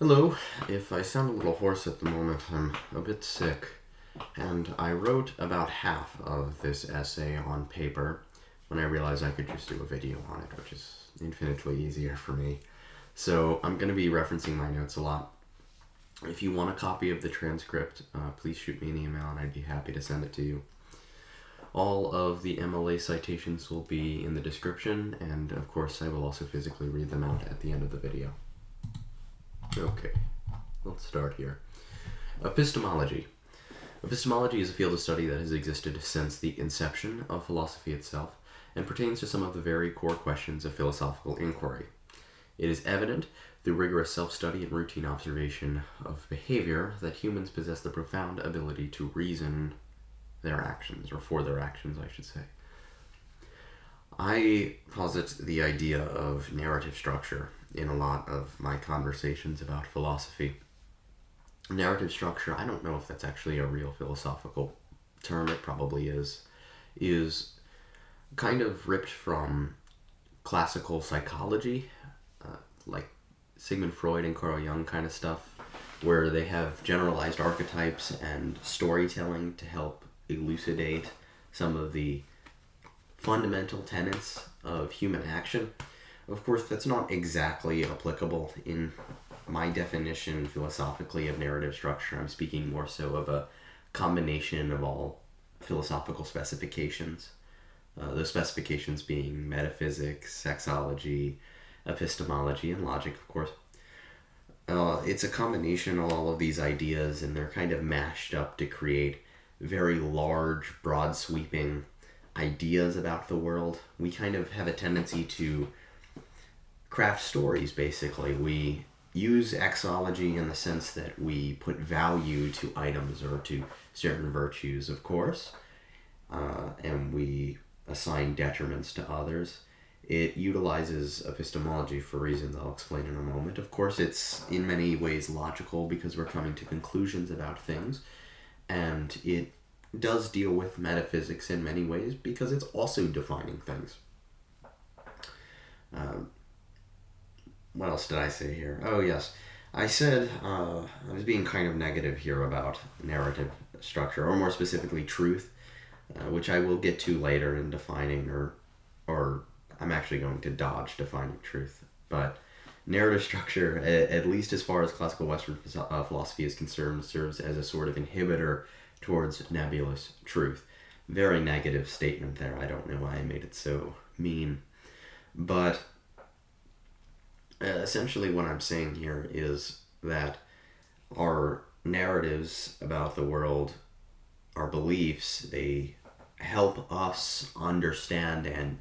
Hello. If I sound a little hoarse at the moment, I'm a bit sick. And I wrote about half of this essay on paper when I realized I could just do a video on it, which is infinitely easier for me. So I'm going to be referencing my notes a lot. If you want a copy of the transcript, please shoot me an email and I'd be happy to send it to you. All of the MLA citations will be in the description, and of course I will also physically read them out at the end of the video. Okay, let's start here. Epistemology. Epistemology is a field of study that has existed since the inception of philosophy itself and pertains to some of the very core questions of philosophical inquiry. It is evident through rigorous self-study and routine observation of behavior that humans possess the profound ability to reason their actions, or for their actions, I should say. I posit the idea of narrative structure in a lot of my conversations about philosophy. Narrative structure, I don't know if that's actually a real philosophical term, it probably is kind of ripped from classical psychology, like Sigmund Freud and Carl Jung kind of stuff, where they have generalized archetypes and storytelling to help elucidate some of the fundamental tenets of human action. Of course, that's not exactly applicable in my definition philosophically of narrative structure. I'm speaking more so of a combination of all philosophical specifications. Those specifications being metaphysics, sexology, epistemology, and logic, of course. It's a combination of all of these ideas, and they're kind of mashed up to create very large, broad-sweeping ideas about the world. We kind of have a tendency to craft stories, basically. We use exology in the sense that we put value to items or to certain virtues, of course, and we assign detriments to others. It utilizes epistemology for reasons I'll explain in a moment. Of course, it's in many ways logical because we're coming to conclusions about things, and it does deal with metaphysics in many ways because it's also defining things. What else did I say here? Oh, yes. I said I was being kind of negative here about narrative structure, or more specifically truth, which I will get to later in defining, or I'm actually going to dodge defining truth. But narrative structure, at least as far as classical Western philosophy is concerned, serves as a sort of inhibitor towards nebulous truth. Very negative statement there. I don't know why I made it so mean. But essentially what I'm saying here is that our narratives about the world, our beliefs, they help us understand and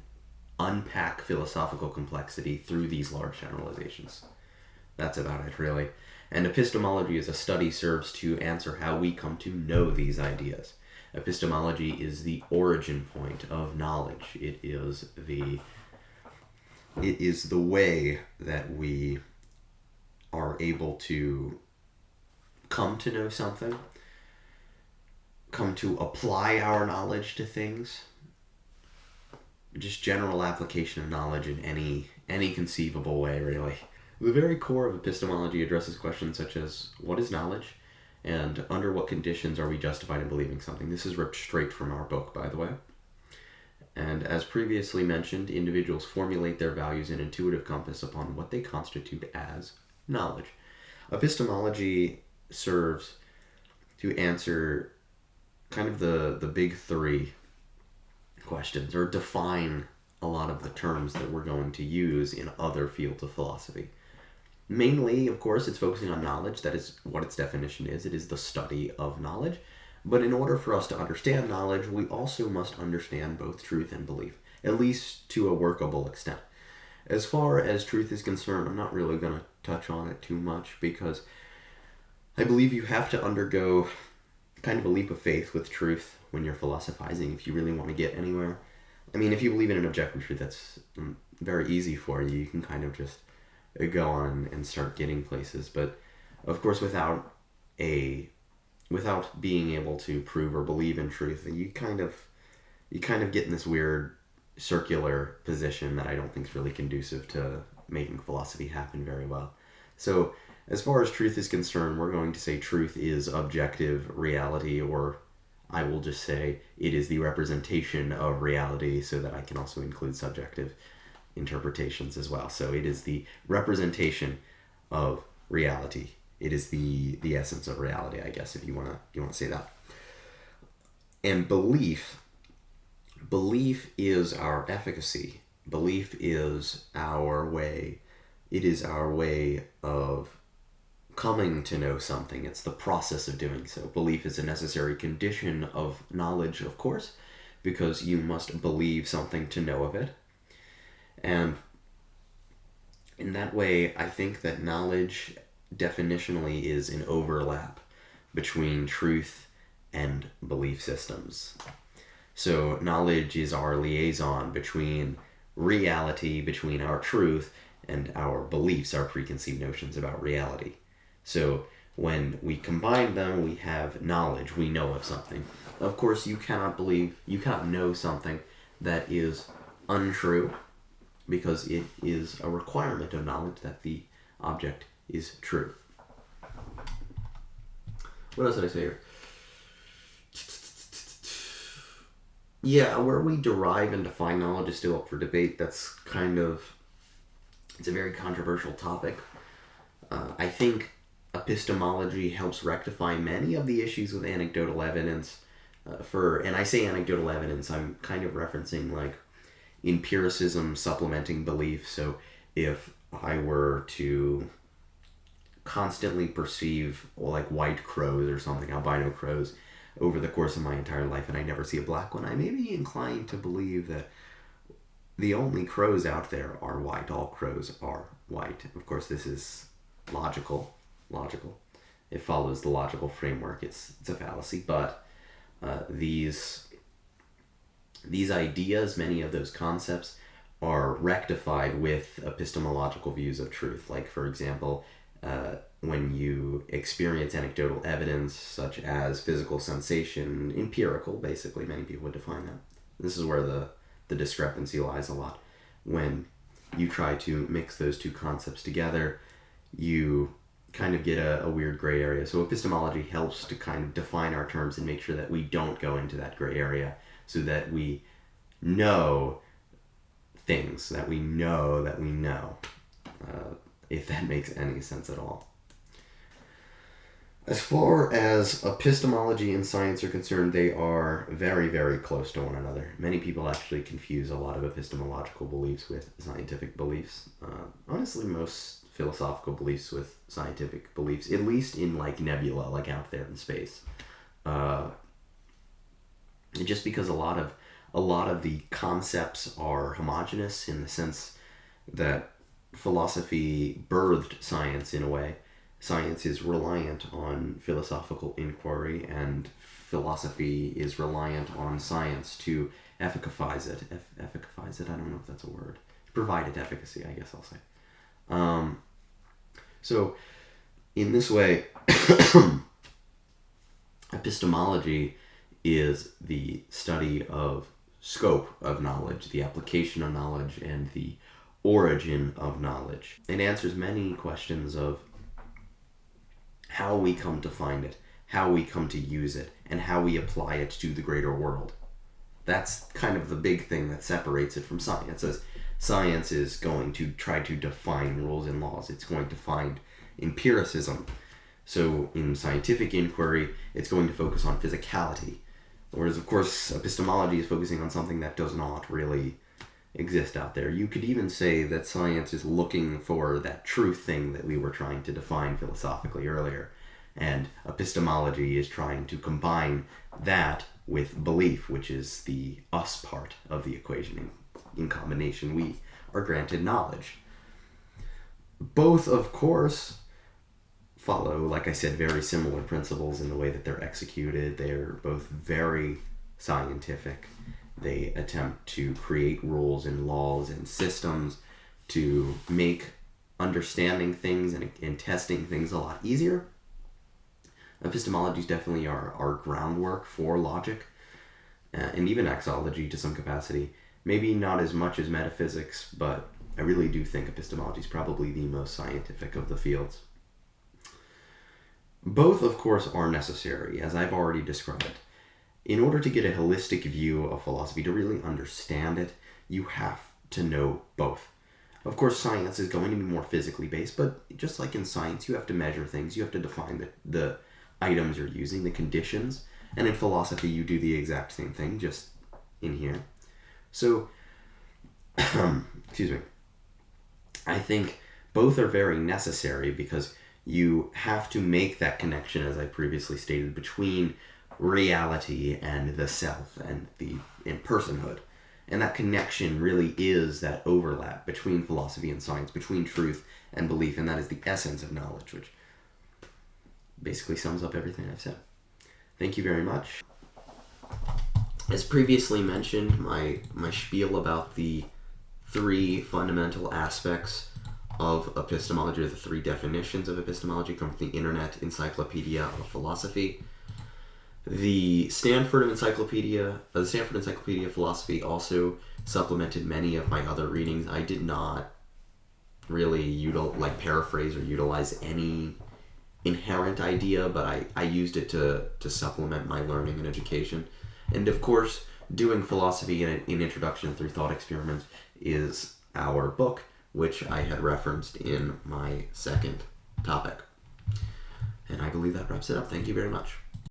unpack philosophical complexity through these large generalizations. That's about it, really. And epistemology as a study serves to answer how we come to know these ideas. Epistemology is the origin point of knowledge. It is the way that we are able to come to know something, come to apply our knowledge to things, just general application of knowledge in any conceivable way, really. The very core of epistemology addresses questions such as, what is knowledge? And under what conditions are we justified in believing something? This is ripped straight from our book, by the way. And as previously mentioned, individuals formulate their values and intuitive compass upon what they constitute as knowledge. Epistemology serves to answer kind of the big three questions, or define a lot of the terms that we're going to use in other fields of philosophy. Mainly, of course, it's focusing on knowledge. That is what its definition is. It is the study of knowledge. But in order for us to understand knowledge, we also must understand both truth and belief, at least to a workable extent. As far as truth is concerned, I'm not really going to touch on it too much because I believe you have to undergo kind of a leap of faith with truth when you're philosophizing if you really want to get anywhere. I mean, if you believe in an objective truth, that's very easy for you. You can kind of just go on and start getting places. But, of course, without being able to prove or believe in truth, you kind of get in this weird circular position that I don't think is really conducive to making philosophy happen very well. So as far as truth is concerned, we're going to say truth is objective reality, or I will just say it is the representation of reality, so that I can also include subjective interpretations as well. So it is the representation of reality. It is the essence of reality, I guess, if you want to say that. And belief is our efficacy. Belief is our way. It is our way of coming to know something. It's the process of doing so. Belief is a necessary condition of knowledge, of course, because you must believe something to know of it. And in that way, I think that knowledge definitionally is an overlap between truth and belief systems. So knowledge is our liaison between reality, between our truth, and our beliefs, our preconceived notions about reality. So when we combine them, we have knowledge. We know of something. Of course, you cannot know something that is untrue, because it is a requirement of knowledge that the object is true. What else did I say here? Yeah, where we derive and define knowledge is still up for debate. It's a very controversial topic. I think epistemology helps rectify many of the issues with anecdotal evidence. And I say anecdotal evidence, I'm kind of referencing like empiricism supplementing belief. So if I were to constantly perceive like white crows or something, albino crows, over the course of my entire life, and I never see a black one, I may be inclined to believe that the only crows out there are white. All crows are white. Of course, this is logical. It follows the logical framework. It's a fallacy, but these ideas, many of those concepts, are rectified with epistemological views of truth. Like, for example, when you experience anecdotal evidence such as physical sensation, empirical, basically, many people would define that. This is where the discrepancy lies a lot. When you try to mix those two concepts together, you kind of get a weird gray area. So epistemology helps to kind of define our terms and make sure that we don't go into that gray area, so that we know things, that we know, if that makes any sense at all. As far as epistemology and science are concerned, they are very, very close to one another. Many people actually confuse a lot of epistemological beliefs with scientific beliefs. Honestly, most philosophical beliefs with scientific beliefs, at least in like nebula, like out there in space. Just because a lot of the concepts are homogeneous, in the sense that philosophy birthed science in a way. Science is reliant on philosophical inquiry, and philosophy is reliant on science to efficacize it. Efficacize it? I don't know if that's a word. Provide it efficacy, I guess I'll say. So, in this way, epistemology is the study of scope of knowledge, the application of knowledge, and the origin of knowledge. It answers many questions of how we come to find it, how we come to use it, and how we apply it to the greater world. That's kind of the big thing that separates it from science. As science is going to try to define rules and laws. It's going to find empiricism. So in scientific inquiry, it's going to focus on physicality. Whereas, of course, epistemology is focusing on something that does not really exist out there. You could even say that science is looking for that truth thing that we were trying to define philosophically earlier. And epistemology is trying to combine that with belief, which is the us part of the equation. In combination, we are granted knowledge. Both, of course, follow, like I said, very similar principles in the way that they're executed. They're both very scientific. They attempt to create rules and laws and systems to make understanding things and testing things a lot easier. Epistemology is definitely our groundwork for logic, and even axiology to some capacity. Maybe not as much as metaphysics, but I really do think epistemology is probably the most scientific of the fields. Both, of course, are necessary, as I've already described. In order to get a holistic view of philosophy, to really understand it, you have to know both. Of course, science is going to be more physically based, but just like in science, you have to measure things, you have to define the items you're using, the conditions, and in philosophy, you do the exact same thing, just in here. So, excuse me, I think both are very necessary because you have to make that connection, as I previously stated, between reality and the self and the in personhood. And that connection really is that overlap between philosophy and science, between truth and belief, and that is the essence of knowledge, which basically sums up everything I've said. Thank you very much. As previously mentioned, my spiel about the three fundamental aspects of epistemology, or the three definitions of epistemology, come from the Internet Encyclopedia of Philosophy. The Stanford Encyclopedia of Philosophy also supplemented many of my other readings. I did not really paraphrase or utilize any inherent idea, but I used it to supplement my learning and education. And of course, doing philosophy in Introduction Through Thought Experiments is our book, which I had referenced in my second topic. And I believe that wraps it up. Thank you very much.